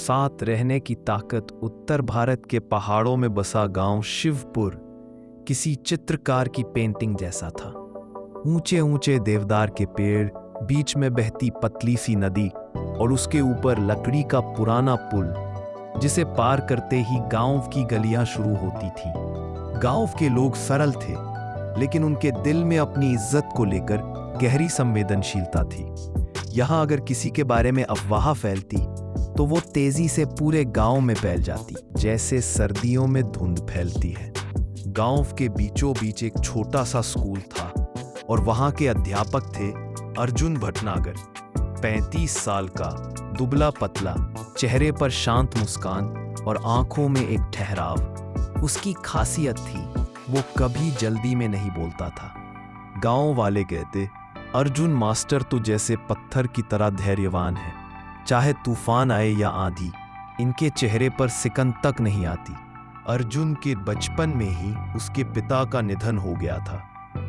साथ रहने की ताकत। उत्तर भारत के पहाड़ों में बसा गांव शिवपुर किसी चित्रकार की पेंटिंग जैसा था। ऊंचे ऊंचे देवदार के पेड़, बीच में बहती पतली सी नदी और उसके ऊपर लकड़ी का पुराना पुल जिसे पार करते ही गांव की गलियां शुरू होती थी। गांव के लोग सरल थे, लेकिन उनके दिल में अपनी इज्जत को लेकर गहरी संवेदनशीलता थी। यहां अगर किसी के बारे में अफवाह फैलती तो वो तेजी से पूरे गांव में फैल जाती, जैसे सर्दियों में धुंध फैलती है। गांव के बीचों बीच एक छोटा सा स्कूल था और वहां के अध्यापक थे अर्जुन भटनागर। 35 साल का, दुबला पतला, चेहरे पर शांत मुस्कान और आंखों में एक ठहराव। उसकी खासियत थी वो कभी जल्दी में नहीं बोलता था। गांव वाले कहते, अर्जुन मास्टर तो जैसे पत्थर की तरह धैर्यवान है, चाहे तूफान आए या आंधी, इनके चेहरे पर सिकन तक नहीं आती। अर्जुन के बचपन में ही उसके पिता का निधन हो गया था।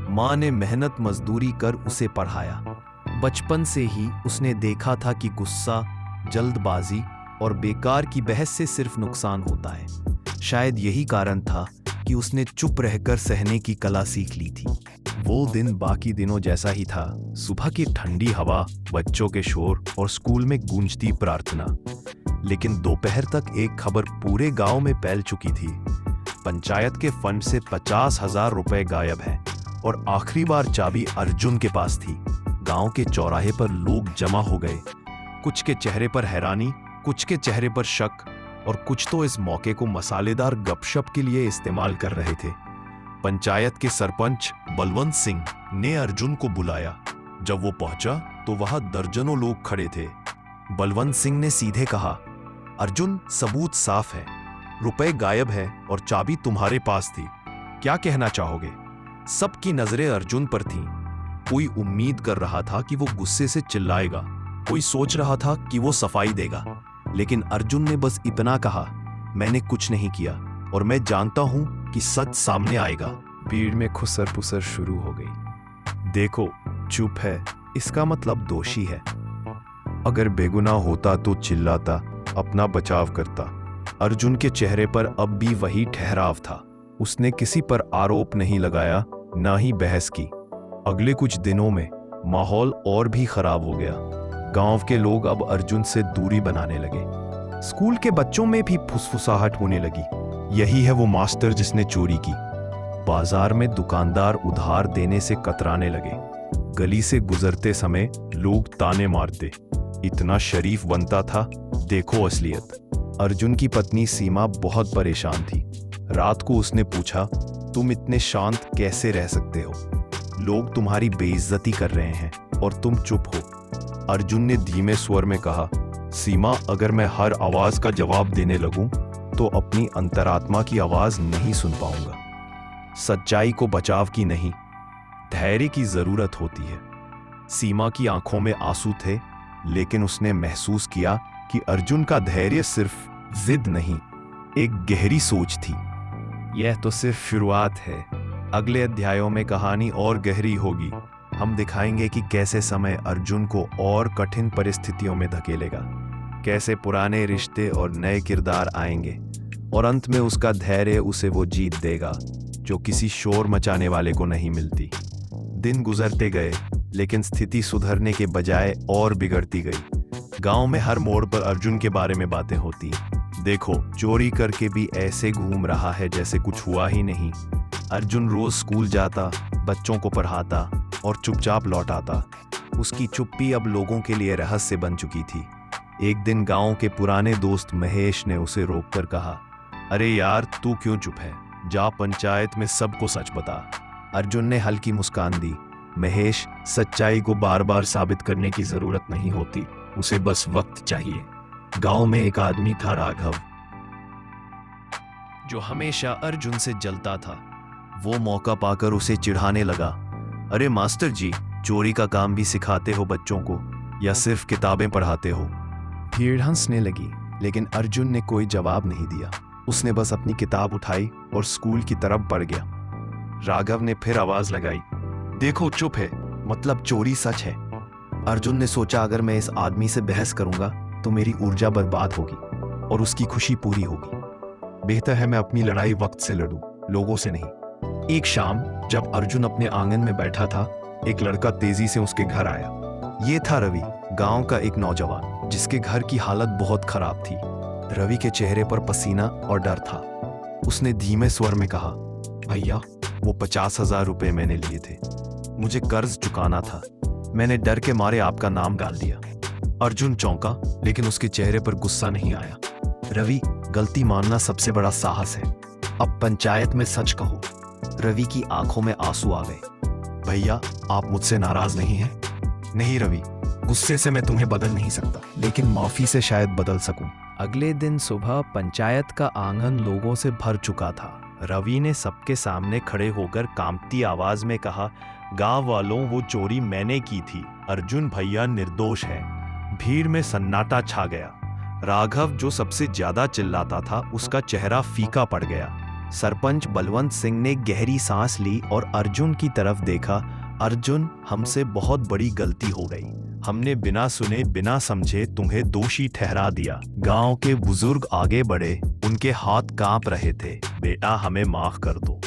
मां ने मेहनत मजदूरी कर उसे पढ़ाया। बचपन से ही उसने देखा था कि गुस्सा, जल्दबाजी और बेकार की बहस से सिर्फ नुकसान होता है। शायद यही कारण था कि उसने चुप रहकर सहने की कला सीख ली थी। वो दिन बाकी दिनों जैसा ही था। सुबह की ठंडी हवा, बच्चों के शोर और स्कूल में गूंजती प्रार्थना। लेकिन दोपहर तक एक खबर पूरे गांव में फैल चुकी थी। पंचायत के फंड से 50,000 रुपए गायब हैं और आखिरी बार चाबी अर्जुन के पास थी। गांव के चौराहे पर लोग जमा हो गए। कुछ के चेहरे पर हैरानी, कुछ के चेहरे पर शक और कुछ तो इस मौके को मसालेदार गपशप के लिए इस्तेमाल कर रहे थे। पंचायत के सरपंच बलवंत सिंह ने अर्जुन को बुलाया। जब वो पहुंचा तो वहां दर्जनों लोग खड़े थे। बलवंत सिंह ने सीधे कहा, अर्जुन, सबूत साफ है, रुपए गायब है और चाबी तुम्हारे पास थी। क्या कहना चाहोगे? सबकी नजरें अर्जुन पर थीं। कोई उम्मीद कर रहा था कि वो गुस्से से चिल्लाएगा, कोई सोच रहा था कि वो सफाई देगा, लेकिन अर्जुन ने बस इतना कहा, मैंने कुछ नहीं किया और मैं जानता हूं कि सच सामने आएगा। भीड़ में खुसर पुसर शुरू हो गई। देखो, चुप है, इसका मतलब दोषी है। अगर बेगुनाह होता तो चिल्लाता, अपना बचाव करता। अर्जुन के चेहरे पर अब भी वही ठहराव था। उसने किसी पर आरोप नहीं लगाया, ना ही बहस की। अगले कुछ दिनों में माहौल और भी खराब हो गया। गांव के लोग अब अर्जुन से दूरी बनाने लगे। स्कूल के बच्चों में भी फुसफुसाहट होने लगी। यही है वो मास्टर जिसने चोरी की। बाजार में दुकानदार उधार देने से कतराने लगे। गली से गुजरते समय लोग ताने मारते, इतना शरीफ बनता था, देखो असलियत। अर्जुन की पत्नी सीमा बहुत परेशान थी। रात को उसने पूछा, तुम इतने शांत कैसे रह सकते हो? लोग तुम्हारी बेइज्जती कर रहे हैं और तुम चुप हो। अर्जुन ने धीमे स्वर में कहा, सीमा, अगर मैं हर आवाज का जवाब देने लगूं तो अपनी अंतरात्मा की आवाज नहीं सुन पाऊंगा। सच्चाई को बचाव की नहीं, धैर्य की जरूरत होती है। सीमा की आंखों में आंसू थे, लेकिन उसने महसूस किया कि अर्जुन का धैर्य सिर्फ जिद नहीं, एक गहरी सोच थी। यह तो सिर्फ शुरुआत है। अगले अध्यायों में कहानी और गहरी होगी। हम दिखाएंगे कि कैसे समय अर्जुन को और कठिन परिस्थितियों में धकेलेगा, कैसे पुराने रिश्ते और नए किरदार आएंगे और अंत में उसका धैर्य उसे वो जीत देगा जो किसी शोर मचाने वाले को नहीं मिलती। दिन गुजरते गए, लेकिन स्थिति सुधरने के बजाय और बिगड़ती गई। गांव में हर मोड़ पर अर्जुन के बारे में बातें होती। देखो, चोरी करके भी ऐसे घूम रहा है जैसे कुछ हुआ ही नहीं। अर्जुन रोज स्कूल जाता, बच्चों को पढ़ाता और चुपचाप लौट आता। उसकी चुप्पी अब लोगों के लिए रहस्य बन चुकी थी। एक दिन गांव के पुराने दोस्त महेश ने उसे रोककर कहा, अरे यार, तू क्यों चुप है? जा पंचायत में सबको सच बता। अर्जुन ने हल्की मुस्कान दी। महेश, सच्चाई को बार बार साबित करने की जरूरत नहीं होती, उसे बस वक्त चाहिए। गांव में एक आदमी था, राघव, जो हमेशा अर्जुन से जलता था। वो मौका पाकर उसे चिढ़ाने लगा, अरे मास्टर जी, चोरी का काम भी सिखाते हो बच्चों को या सिर्फ किताबें पढ़ाते हो? भीड़ हंसने लगी, लेकिन अर्जुन ने कोई जवाब नहीं दिया। उसने बस अपनी किताब उठाई और स्कूल की तरफ बढ़ गया। राघव ने फिर आवाज लगाई, देखो, चुप है, मतलब चोरी सच है। अर्जुन ने सोचा, अगर मैं इस आदमी से बहस करूंगा तो मेरी ऊर्जा बर्बाद होगी। और उसकी खुशी पूरी होगी। बेहतर है मैं अपनी लड़ाई वक्त से लड़ूं, लोगों से नहीं। एक शाम जब अर्जुन अपने आंगन में बैठा था, एक लड़का तेजी से उसके घर आया। ये था रवि, गांव का एक नौजवान जिसके घर की हालत बहुत खराब थी। रवि के चेहरे पर पसीना और डर था। उसने धीमे स्वर में कहा, भैया, वो 50,000 रुपए मैंने लिए थे, मुझे कर्ज चुकाना था। मैंने डर के मारे आपका नाम डाल दिया। अर्जुन चौंका, लेकिन उसके चेहरे पर गुस्सा नहीं आया। रवि, गलती मानना सबसे बड़ा साहस है। अब पंचायत में सच कहो। रवि की आंखों में आंसू आ गए। भैया, आप मुझसे नाराज नहीं हैं? नहीं रवि, गुस्से से मैं तुम्हें बदल नहीं सकता, लेकिन माफी से शायद बदल सकूं। अगले दिन सुबह पंचायत का आंगन लोगों से भर चुका था। रवि ने सबके सामने खड़े होकर कांपती आवाज में कहा, गांव वालों, वो चोरी मैंने की थी। अर्जुन भैया निर्दोष है। भीड़ में सन्नाटा छा गया। राघव, जो सबसे ज्यादा चिल्लाता था, उसका चेहरा फीका पड़ गया। सरपंच बलवंत सिंह ने गहरी सांस ली और अर्जुन की तरफ देखा। अर्जुन, हमसे बहुत बड़ी गलती हो गई। हमने बिना सुने बिना समझे तुम्हें दोषी ठहरा दिया। गांव के बुजुर्ग आगे बढ़े, उनके हाथ कांप रहे थे। बेटा, हमें माफ कर दो।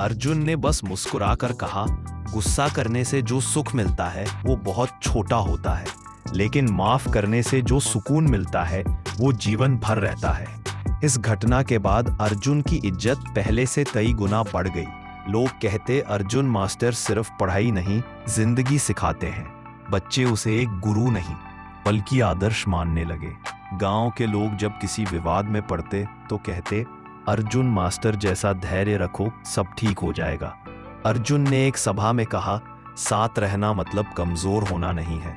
अर्जुन ने बस मुस्कुराकर कहा, गुस्सा करने से जो सुख मिलता है वो बहुत छोटा होता है, लेकिन माफ करने से जो सुकून मिलता है वो जीवन भर रहता है। इस घटना के बाद अर्जुन की इज्जत पहले से कई गुना बढ़ गई। लोग कहते, अर्जुन मास्टर सिर्फ पढ़ाई नहीं, जिंदगी सिखाते हैं। बच्चे उसे एक गुरु नहीं बल्कि आदर्श मानने लगे। गांव के लोग जब किसी विवाद में पड़ते तो कहते, अर्जुन मास्टर जैसा धैर्य रखो, सब ठीक हो जाएगा। अर्जुन ने एक सभा में कहा, साथ रहना मतलब कमजोर होना नहीं है,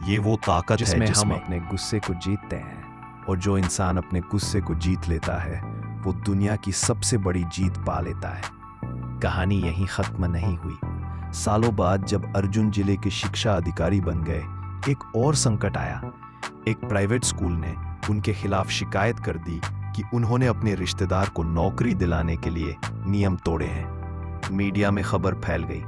ये वो ताकत है जिसमें हम अपने गुस्से को जीतते हैं। और जो इंसान अपने गुस्से को जीत लेता है वो दुनिया की सबसे बड़ी जीत पा लेता है। कहानी यहीं खत्म नहीं हुई। सालों बाद जब अर्जुन जिले के शिक्षा अधिकारी बन गए, एक और संकट आया। एक प्राइवेट स्कूल ने उनके खिलाफ शिकायत कर दी कि उन्होंने अपने रिश्तेदार को नौकरी दिलाने के लिए नियम तोड़े हैं। मीडिया में खबर फैल गई,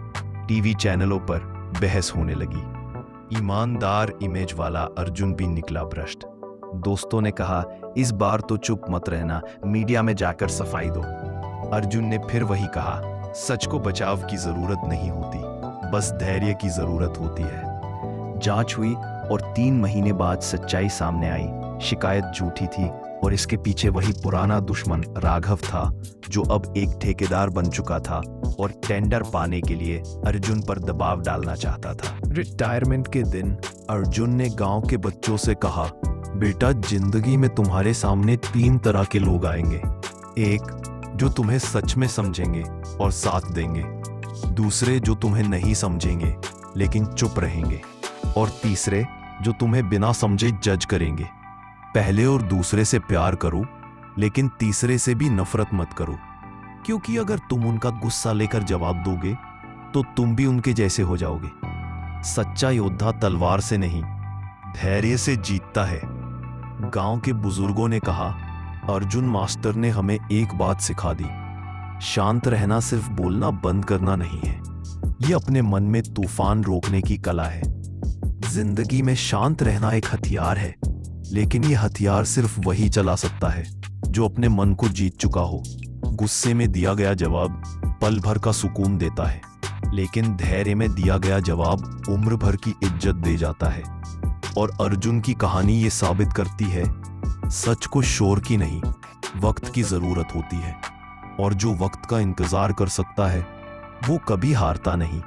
टीवी चैनलों पर बहस होने लगी। ईमानदार इमेज वाला अर्जुन भी निकला भ्रष्ट। दोस्तों ने कहा, इस बार तो चुप मत रहना, मीडिया में जाकर सफाई दो। अर्जुन ने फिर वही कहा, सच को बचाव की जरूरत नहीं होती, बस धैर्य की जरूरत होती है। जांच हुई और 3 महीने बाद सच्चाई सामने आई। शिकायत झूठी थी और इसके पीछे वही पुराना दुश्मन राघव था, जो अब एक ठेकेदार बन चुका था और टेंडर पाने के लिए अर्जुन पर दबाव डालना चाहता था। रिटायरमेंट के दिन अर्जुन ने गांव के बच्चों से कहा, बेटा, जिंदगी में तुम्हारे सामने 3 तरह के लोग आएंगे। एक, जो तुम्हें सच में समझेंगे और साथ देंगे। दूसरे, जो तुम्हें नहीं समझेंगे लेकिन चुप रहेंगे। और तीसरे, जो तुम्हें बिना समझे जज करेंगे। पहले और दूसरे से प्यार करो, लेकिन तीसरे से भी नफरत मत करो, क्योंकि अगर तुम उनका गुस्सा लेकर जवाब दोगे तो तुम भी उनके जैसे हो जाओगे। सच्चा योद्धा तलवार से नहीं, धैर्य से जीतता है। गांव के बुजुर्गों ने कहा, अर्जुन मास्टर ने हमें एक बात सिखा दी, शांत रहना सिर्फ बोलना बंद करना नहीं है, ये अपने मन में तूफान रोकने की कला है। जिंदगी में शांत रहना एक हथियार है, लेकिन ये हथियार सिर्फ वही चला सकता है जो अपने मन को जीत चुका हो। गुस्से में दिया गया जवाब पल भर का सुकून देता है, लेकिन धैर्य में दिया गया जवाब उम्र भर की इज्जत दे जाता है। और अर्जुन की कहानी ये साबित करती है, सच को शोर की नहीं, वक्त की जरूरत होती है। और जो वक्त का इंतजार कर सकता है वो कभी हारता नहीं।